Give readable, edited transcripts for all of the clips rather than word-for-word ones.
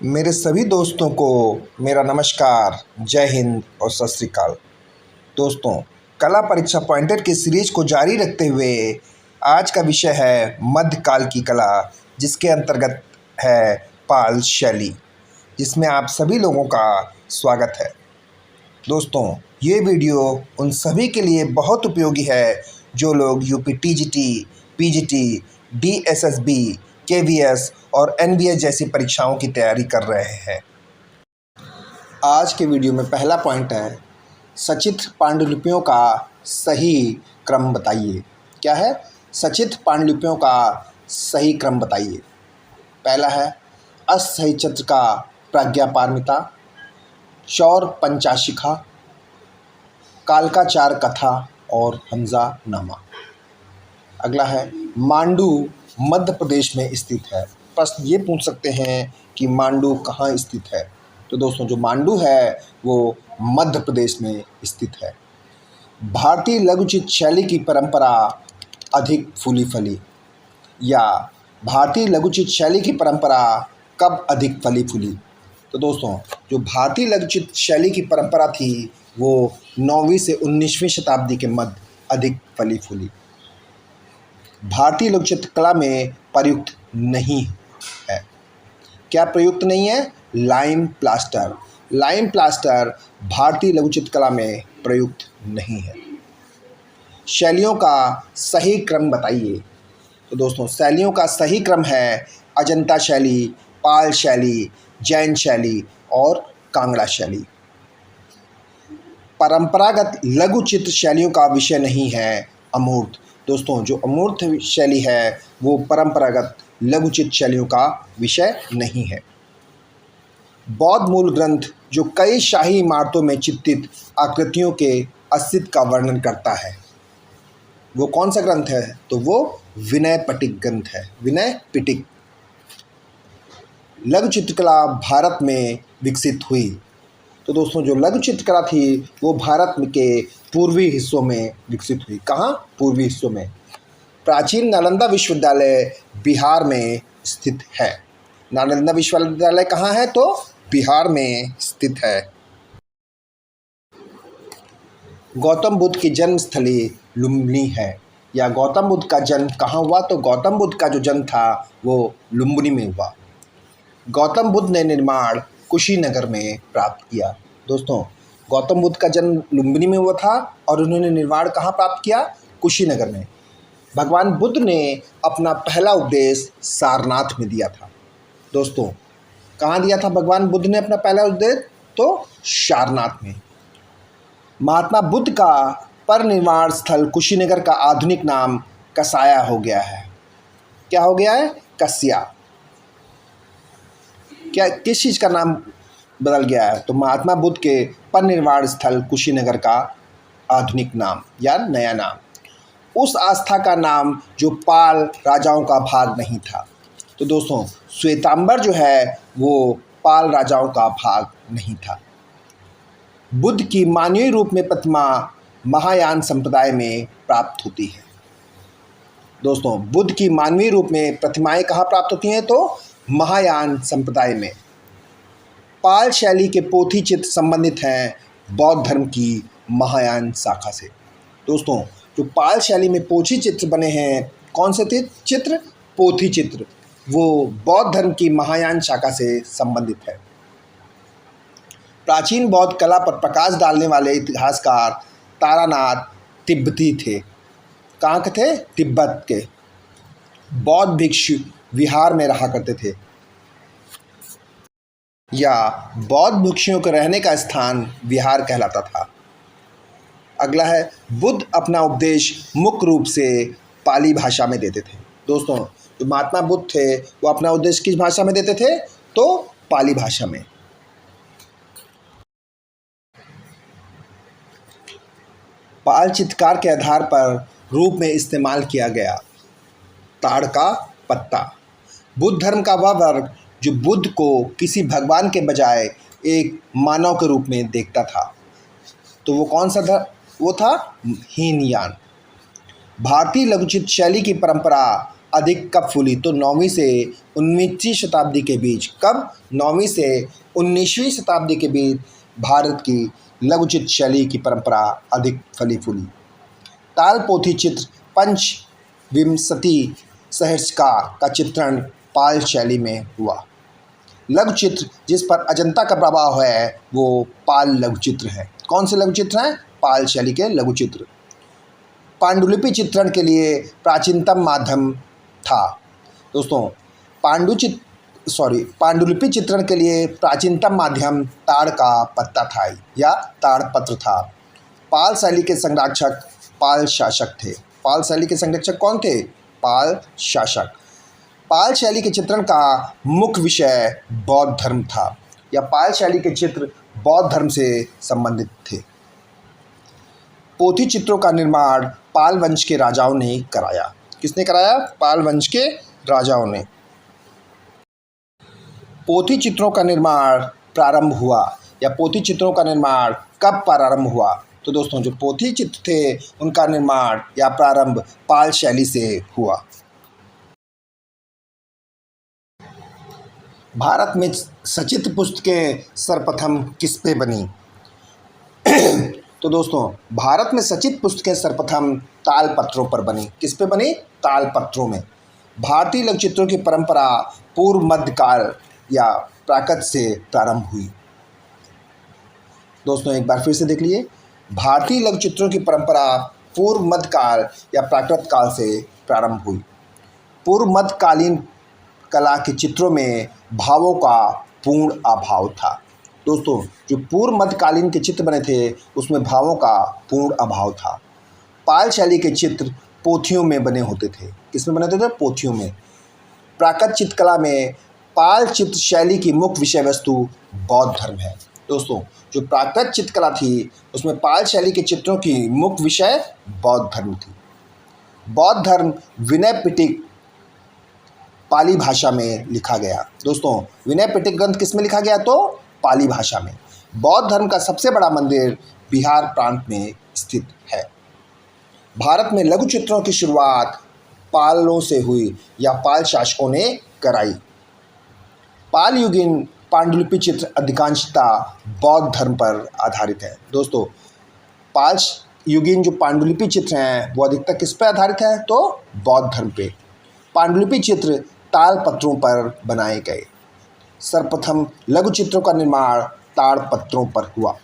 मेरे सभी दोस्तों को मेरा नमस्कार, जय हिंद और सत श्री अकाल। दोस्तों, कला परीक्षा पॉइंटर की सीरीज को जारी रखते हुए आज का विषय है मध्यकाल की कला, जिसके अंतर्गत है पाल शैली, जिसमें आप सभी लोगों का स्वागत है। दोस्तों, ये वीडियो उन सभी के लिए बहुत उपयोगी है जो लोग UP TGT, PGT, DSSB, KVS और एनबीएस जैसी परीक्षाओं की तैयारी कर रहे हैं। आज के वीडियो में पहला पॉइंट है, सचित्र पांडुलिपियों का सही क्रम बताइए। क्या है? सचित्र पांडुलिपियों का सही क्रम बताइए। पहला है अष्टसही चित्र का प्रज्ञापारमिता, चौर पंचाशिखा, कालकाचार कथा और हमजा नामा। अगला है मांडू मध्य प्रदेश में स्थित है। प्रश्न ये पूछ सकते हैं कि मांडू कहाँ स्थित है। तो दोस्तों, जो मांडू है वो मध्य प्रदेश में स्थित है। भारतीय लघुचित्र शैली की परंपरा अधिक फूली फली, या भारतीय लघुचित्र शैली की परंपरा कब अधिक फली फूली। तो दोस्तों, जो भारतीय लघुचित्र शैली की परंपरा थी वो 9वीं से 19वीं शताब्दी के मध्य अधिक फली फूली। भारतीय लघु चित्रकला में प्रयुक्त नहीं है। क्या प्रयुक्त नहीं है? Lime plaster. लाइम प्लास्टर भारतीय लघु चित्रकला में प्रयुक्त नहीं है। शैलियों का सही क्रम बताइए। तो दोस्तों, शैलियों का सही क्रम है अजंता शैली, पाल शैली, जैन शैली और कांगड़ा शैली। परंपरागत लघु चित्र शैलियों का विषय नहीं है अमूर्त। दोस्तों, जो अमूर्त शैली है वो परंपरागत लघु चित्र शैलियों का विषय नहीं है। बौद्ध मूल ग्रंथ जो कई शाही इमारतों में चित्रित आकृतियों के अस्तित्व का वर्णन करता है, वो कौन सा ग्रंथ है? तो वो विनय पिटक ग्रंथ है। विनय पिटक। लघु चित्रकला भारत में विकसित हुई। तो दोस्तों, जो लघु चित्रकला थी वो भारत के पूर्वी हिस्सों में विकसित हुई। कहाँ? पूर्वी हिस्सों में। प्राचीन नालंदा विश्वविद्यालय बिहार में स्थित है। नालंदा विश्वविद्यालय कहाँ है? तो बिहार में स्थित है। गौतम बुद्ध की जन्मस्थली लुम्बिनी है, या गौतम बुद्ध का जन्म कहाँ हुआ? तो गौतम बुद्ध का जो जन्म था वो लुम्बिनी में हुआ। गौतम बुद्ध ने निर्माण कुशीनगर में प्राप्त किया। दोस्तों, गौतम बुद्ध का जन्म लुम्बिनी में हुआ था और उन्होंने निर्वाण कहाँ प्राप्त किया? कुशीनगर में। भगवान बुद्ध ने अपना पहला उपदेश सारनाथ में दिया था। दोस्तों, कहाँ दिया था भगवान बुद्ध ने अपना पहला उपदेश? तो सारनाथ में। महात्मा बुद्ध का परिनिर्वाण स्थल कुशीनगर का आधुनिक नाम कसाया हो गया है। क्या हो गया है? कस्या। क्या किस चीज़ का नाम बदल गया है? तो महात्मा बुद्ध के परिनिर्वाण स्थल कुशीनगर का आधुनिक नाम या नया नाम। उस आस्था का नाम जो पाल राजाओं का भाग नहीं था। तो दोस्तों, श्वेतांबर जो है वो पाल राजाओं का भाग नहीं था। बुद्ध की मानवीय रूप में प्रतिमा महायान संप्रदाय में प्राप्त होती है। दोस्तों, बुद्ध की मानवीय रूप में प्रतिमाएं कहाँ प्राप्त होती हैं? तो महायान संप्रदाय में। पाल शैली के पोथी चित्र संबंधित हैं बौद्ध धर्म की महायान शाखा से। दोस्तों, जो पाल शैली में पोथी चित्र बने हैं, कौन से चित्र? पोथी चित्र, वो बौद्ध धर्म की महायान शाखा से संबंधित है। प्राचीन बौद्ध कला पर प्रकाश डालने वाले इतिहासकार तारानाथ तिब्बती थे। कहाँ के थे? तिब्बत के। बौद्ध भिक्षु विहार में रहा करते थे, या बौद्ध भिक्षुओं के रहने का स्थान विहार कहलाता था। अगला है बुद्ध अपना उपदेश मुख्य रूप से पाली भाषा में देते थे। दोस्तों, जो महात्मा बुद्ध थे वो अपना उपदेश किस भाषा में देते थे? तो पाली भाषा में। पाल चित्रकार के आधार पर रूप में इस्तेमाल किया गया ताड़ का पत्ता। बुद्ध धर्म का वह वर्ग जो बुद्ध को किसी भगवान के बजाय एक मानव के रूप में देखता था, तो वो कौन सा वो था? हीनयान। भारतीय लघुचित्र शैली की परंपरा अधिक कब फूली? तो 9वीं से 19वीं शताब्दी के बीच। कब? 9वीं से 19वीं शताब्दी के बीच भारत की लघुचित्र शैली की परंपरा अधिक फली फूली। ताल पोथी चित्र पंचविंशति सहस्त्रकार का चित्रण पाल शैली में हुआ। लघु चित्र जिस पर अजंता का प्रभाव है वो पाल लघु चित्र है। कौन से लघु चित्र हैं? पाल शैली के लघु चित्र। पांडुलिपि चित्रण के लिए प्राचीनतम माध्यम था। दोस्तों पांडुलिपि चित्रण के लिए प्राचीनतम माध्यम ताड़ का पत्ता था या ताड़पत्र था। पाल शैली के संरक्षक पाल शासक थे। पाल शैली के संरक्षक कौन थे? पाल शासक। पाल शैली के चित्रण का मुख्य विषय बौद्ध धर्म था या पाल शैली के चित्र बौद्ध धर्म से संबंधित थे। पोथी चित्रों का निर्माण पाल वंश के राजाओं ने कराया। किसने कराया? पाल वंश के राजाओं ने। पोथी चित्रों का निर्माण प्रारंभ हुआ या पोथी चित्रों का निर्माण कब प्रारंभ हुआ? तो दोस्तों जो पोथी चित्र थे उनका निर्माण या प्रारंभ पाल शैली से हुआ। भारत में सचित्र पुस्तकें सर्वप्रथम किस पे बनी? तो दोस्तों भारत में सचित्र पुस्तकें सर्वप्रथम तालपत्रों पर बनी। किस पे बनी? तालपत्रों में। भारतीय लघुचित्रों की परंपरा पूर्व मध्यकाल या प्राकृत से प्रारंभ हुई। दोस्तों एक बार फिर से देख लिए, भारतीय लघुचित्रों की परंपरा पूर्व मध्यकाल या प्राकृत काल से प्रारंभ हुई। पूर्व मध्यकालीन कला के चित्रों में भावों का पूर्ण अभाव था। दोस्तों जो पूर्व मध्यकालीन के चित्र बने थे उसमें भावों का पूर्ण अभाव था। पाल शैली के चित्र पोथियों में बने होते थे। किसमें बने होते थे? पोथियों में। प्राकृत चित्रकला में पाल चित्र शैली की मुख्य विषय वस्तु बौद्ध धर्म है। दोस्तों जो प्राकृत चित्रकला थी उसमें पाल शैली के चित्रों की मुख्य विषय बौद्ध धर्म थी। बौद्ध धर्म विनय पिटक पाली भाषा में लिखा गया। दोस्तों विनय पिटक ग्रंथ किस में लिखा गया? तो पाली भाषा में। बौद्ध धर्म का सबसे बड़ा मंदिर बिहार प्रांत में स्थित है। भारत में लघु चित्रों की शुरुआत पालों से हुई या पाल शासकों ने कराई। पाल युगीन पांडुलिपि चित्र अधिकांशतः बौद्ध धर्म पर आधारित है। दोस्तों पाल युगीन जो पांडुलिपि चित्र हैं वो अधिकतर किस पर आधारित है? तो बौद्ध धर्म पे। पांडुलिपि चित्र तालपत्रों पर बनाए गए। सर्वप्रथम लघु चित्रों का निर्माण ताड़पत्रों पर हुआ।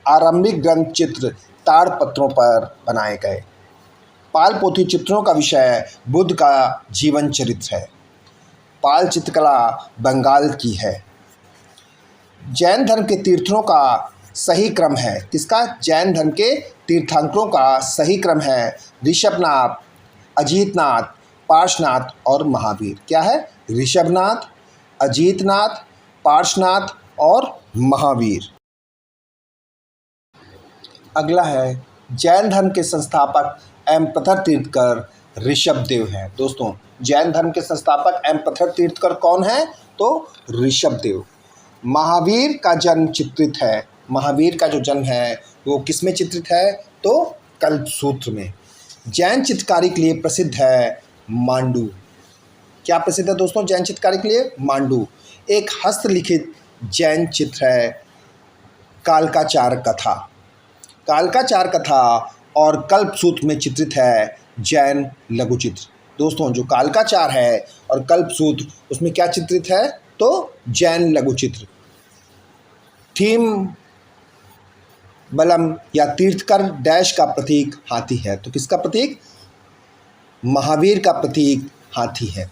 आरंभिक ग्रंथ चित्र ताड़पत्रों पर बनाए गए। पाल पोथी चित्रों का विषय बुद्ध का जीवन चरित्र है। पाल चित्रकला बंगाल की है। जैन धर्म के तीर्थों का सही क्रम है। किसका? जैन धर्म के तीर्थंकरों का सही क्रम है ऋषभनाथ, अजितनाथ, पार्श्वनाथ और महावीर। क्या है? ऋषभनाथ, अजितनाथ, पार्श्वनाथ और महावीर। अगला है जैन धर्म के संस्थापक एवं प्रथम तीर्थकर ऋषभदेव हैं। दोस्तों जैन धर्म के संस्थापक एवं प्रथम तीर्थकर कौन है? तो ऋषभदेव। महावीर का जन्म चित्रित है। महावीर का जो जन्म है वो किस में चित्रित है? तो कल्पसूत्र में। जैन चित्रकारी के लिए प्रसिद्ध है मांडू। क्या प्रसिद्ध है दोस्तों जैन चित्रकारी के लिए? मांडू एक हस्तलिखित जैन चित्र है। कालकाचार कथा, कालकाचार कथा और कल्पसूत्र में चित्रित है जैन लघु चित्र। दोस्तों जो कालकाचार है और कल्पसूत्र उसमें क्या चित्रित है? तो जैन लघु चित्र। थीम बलम या तीर्थकर डैश का प्रतीक हाथी है। तो किसका प्रतीक? महावीर का प्रतीक हाथी है।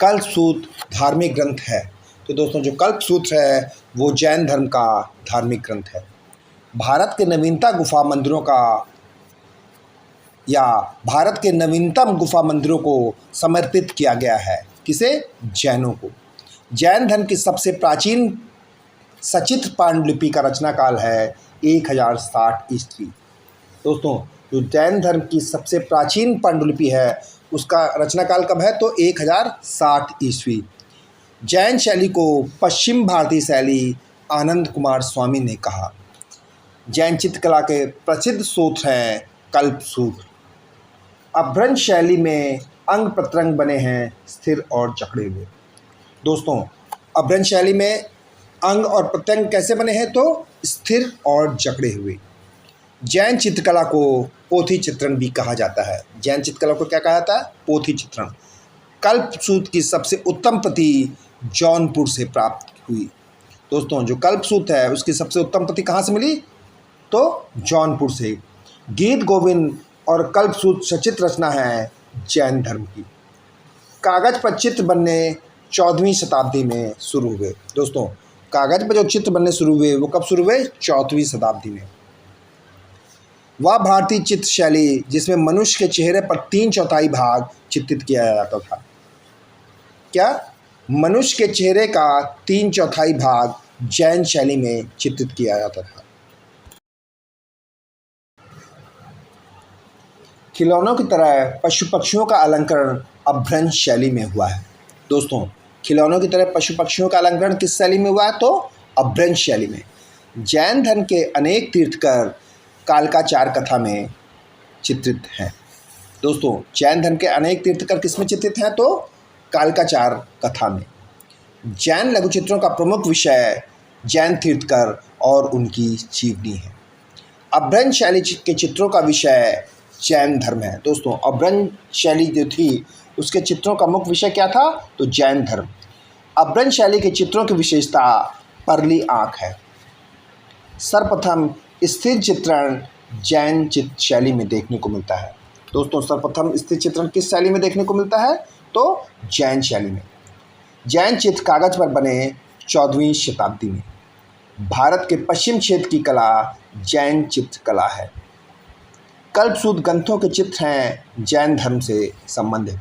कल्पसूत्र धार्मिक ग्रंथ है। तो दोस्तों जो कल्पसूत्र है वो जैन धर्म का धार्मिक ग्रंथ है। भारत के नवीनतम गुफा मंदिरों को समर्पित किया गया है। किसे? जैनों को। जैन धर्म की सबसे प्राचीन सचित्र पांडुलिपि का रचना काल है 1060 ईस्वी। दोस्तों जो जैन धर्म की सबसे प्राचीन पांडुलिपि है उसका रचना काल कब है? तो 1060 ईस्वी। जैन शैली को पश्चिम भारतीय शैली आनंद कुमार स्वामी ने कहा। जैन चित्रकला के प्रसिद्ध सूत्र हैं कल्पसूत्र। अभ्रंश शैली में अंग प्रत्यंग बने हैं स्थिर और जकड़े हुए। दोस्तों, अभ्रंश शैली में अंग और प्रत्यंग कैसे बने हैं? तो स्थिर और जकड़े हुए। जैन चित्रकला को पोथी चित्रण भी कहा जाता है। जैन चित्रकला को क्या कहा जाता है? पोथी चित्रण। कल्पसूत्र की सबसे उत्तम प्रति जौनपुर से प्राप्त हुई। दोस्तों, जो कल्पसूत्र है उसकी सबसे उत्तम प्रति कहाँ से मिली? तो जौनपुर से। गीत गोविंद और कल्पसूत्र सचित्र रचना है जैन धर्म की। कागज पर चित्र बनने 14वीं शताब्दी में शुरू हुए। दोस्तों, कागज पर जो चित्र बनने शुरू हुए वो कब शुरू हुए? 14वीं शताब्दी में। वह भारतीय चित्र शैली जिसमें मनुष्य के चेहरे पर 3/4 भाग चित्रित किया जाता था। क्या? मनुष्य के चेहरे का 3/4 भाग जैन शैली में चित्रित किया जाता था। खिलौनों की तरह पशु पक्षियों का अलंकरण अभ्रंश शैली में हुआ है। दोस्तों, खिलौनों की तरह पशु पक्षियों का अलंकरण किस शैली में हुआ है? तो अभ्रंश शैली में। जैन धर्म के अनेक तीर्थकर कालकाचार कथा में चित्रित हैं। दोस्तों, जैन धर्म के अनेक तीर्थकर किस में चित्रित हैं? तो कालकाचार कथा में। जैन लघु चित्रों का प्रमुख विषय जैन तीर्थकर और उनकी जीवनी है। अभ्रंश शैली के चित्रों का विषय जैन धर्म है। दोस्तों, अभ्रंश शैली जो थी उसके चित्रों का मुख्य विषय क्या था? तो जैन धर्म। अभ्रंश शैली के चित्रों की विशेषता परली आँख है। सर्वप्रथम स्थिर चित्रण जैन चित्र शैली में देखने को मिलता है। दोस्तों, सर्वप्रथम स्थिर चित्रण किस शैली में देखने को मिलता है? तो जैन शैली में। जैन चित्र कागज पर बने 14वीं शताब्दी में। भारत के पश्चिम क्षेत्र की कला जैन चित्रकला है। कल्पसूत्र ग्रंथों के चित्र हैं जैन धर्म से संबंधित।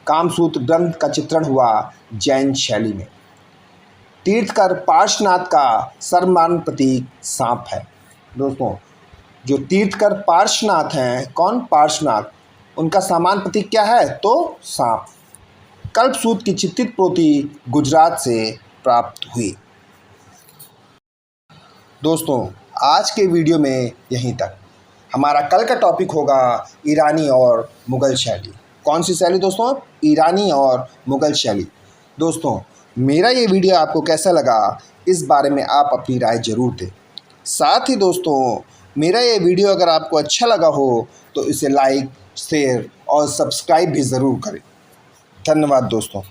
कामसूत्र ग्रंथ का चित्रण हुआ जैन शैली में। तीर्थकर पार्श्वनाथ का सर्वमान्य प्रतीक सांप है। दोस्तों, जो तीर्थकर पार्श्वनाथ हैं, कौन? पार्श्वनाथ, उनका सामान्य प्रतीक क्या है? तो सांप। कल्पसूत्र की चित्रित पोथी गुजरात से प्राप्त हुई। दोस्तों, आज के वीडियो में यहीं तक। हमारा कल का टॉपिक होगा ईरानी और मुग़ल शैली। कौन सी शैली दोस्तों? ईरानी और मुग़ल शैली। दोस्तों, मेरा ये वीडियो आपको कैसा लगा इस बारे में आप अपनी राय ज़रूर दें। साथ ही दोस्तों, मेरा ये वीडियो अगर आपको अच्छा लगा हो तो इसे लाइक, शेयर और सब्सक्राइब भी ज़रूर करें। धन्यवाद दोस्तों।